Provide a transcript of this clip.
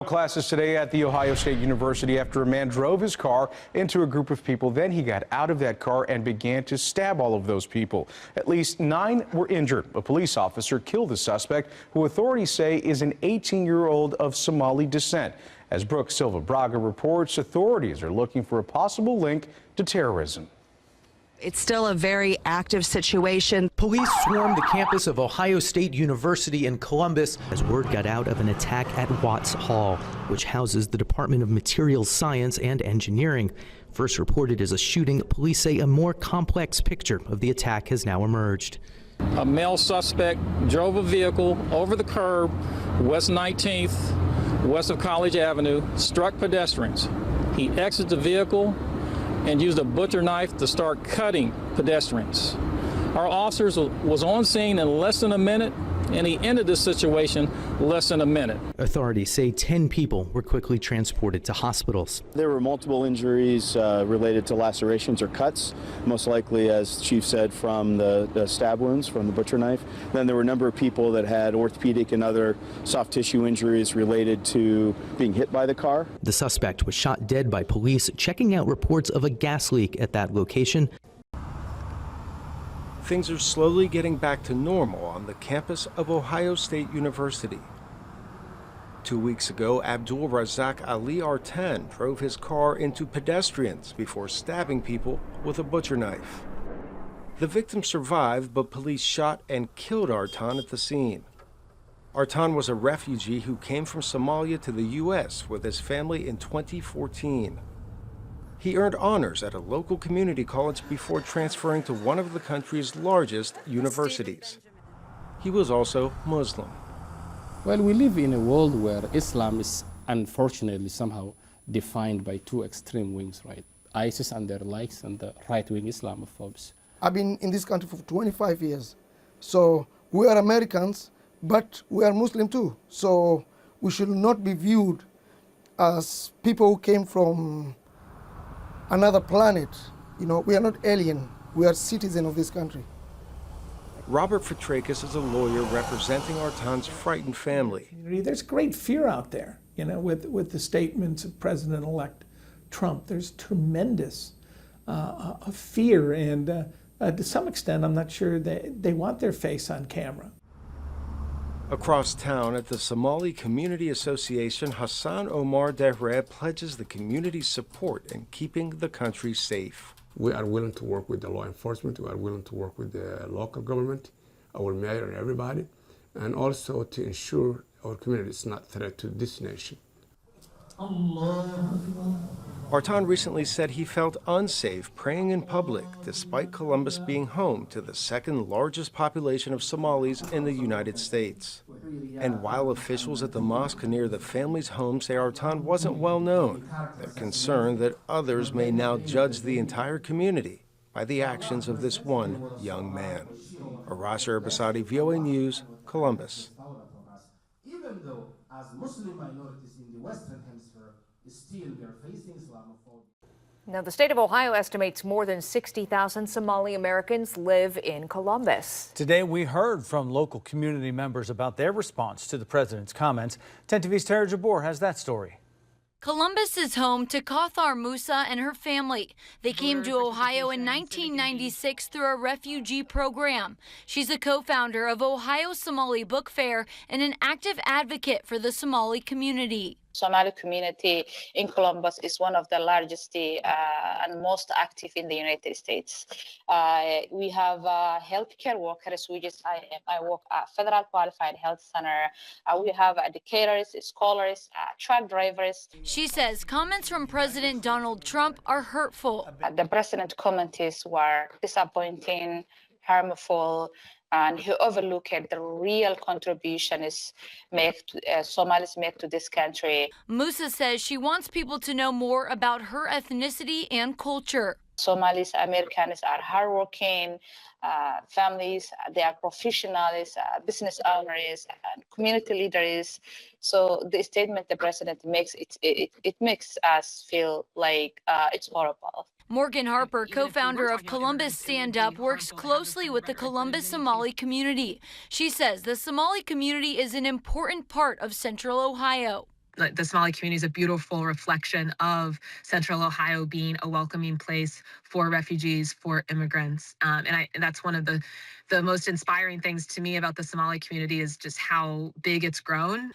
Classes today at The Ohio State University after a man drove his car into a group of people. Then he got out of that car and began to stab all of those people. At least 9 were injured. A police officer killed the suspect, who authorities say is an 18-year-old of Somali descent. As Brooke Silva Braga reports, authorities are looking for a possible link to terrorism. It's still a very active situation. Police swarmed the campus of Ohio State University in Columbus as word got out of an attack at Watts Hall, which houses the Department of Materials Science and Engineering. First reported as a shooting, police say a more complex picture of the attack has now emerged. A male suspect drove a vehicle over the curb, West 19th, west of College Avenue, struck pedestrians. He exited the vehicle and used a butcher knife to start cutting pedestrians. Our officers was on scene in less than a minute, and he ended the situation less than a minute. Authorities say 10 people were quickly transported to hospitals. There were multiple injuries related to lacerations or cuts, most likely, as Chief said, from the stab wounds from the butcher knife. Then there were a number of people that had orthopedic and other soft tissue injuries related to being hit by the car. The suspect was shot dead by police checking out reports of a gas leak at that location. Things are slowly getting back to normal on the campus of Ohio State University. 2 weeks ago, Abdul Razak Ali Artan drove his car into pedestrians before stabbing people with a butcher knife. The victim survived, but police shot and killed Artan at the scene. Artan was a refugee who came from Somalia to the U.S. with his family in 2014. He earned honors at a local community college before transferring to one of the country's largest universities. He was also Muslim. Well, we live in a world where Islam is unfortunately somehow defined by two extreme wings, right? ISIS and their likes and the right-wing Islamophobes. I've been in this country for 25 years. So we are Americans, but we are Muslim too. So we should not be viewed as people who came from another planet. You know, we are not alien. We are citizens of this country. Robert Fitrakis is a lawyer representing Artan's frightened family. There's great fear out there, you know, with the statements of President-elect Trump. There's tremendous fear, and to some extent, I'm not sure they want their face on camera. Across town at the Somali Community Association, Hassan Omar Dehre pledges the community's support in keeping the country safe. We are willing to work with the law enforcement, we are willing to work with the local government, our mayor and everybody, and also to ensure our community is not a threat to this nation. Artan recently said he felt unsafe praying in public, despite Columbus being home to the second largest population of Somalis in the United States. And while officials at the mosque near the family's home say Artan wasn't well known, they're concerned that others may now judge the entire community by the actions of this one young man. Arasha Erbasadi, VOA News, Columbus. Even though as Muslim minorities in the Western Hemisphere, still they're facing Islamophobia. Now, the state of Ohio estimates more than 60,000 Somali Americans live in Columbus. Today, we heard from local community members about their response to the president's comments. 10 TV's Tara Jabor has that story. Columbus is home to Kauthar Musa and her family. They came to Ohio in 1996 through a refugee program. She's a co-founder of Ohio Somali Book Fair and an active advocate for the Somali community. Somali community in Columbus is one of the largest and most active in the United States. We have healthcare workers, which is I work at Federal Qualified Health Center. We have educators, scholars, truck drivers. She says comments from President Donald Trump are hurtful. The president's comments were disappointing, harmful, and he overlooked the real contribution Somalis make to this country. Musa says she wants people to know more about her ethnicity and culture. Somalis, Americans are hardworking families. They are professionals, business owners, and community leaders. So the statement the president makes, it makes us feel like it's horrible. Morgan Harper, co-founder of Columbus Stand Up, works closely with the Columbus Somali community. She says the Somali community is an important part of Central Ohio. the Somali community is a beautiful reflection of Central Ohio being a welcoming place for refugees, for immigrants. And that's one of the most inspiring things to me about the Somali community is just how big it's grown.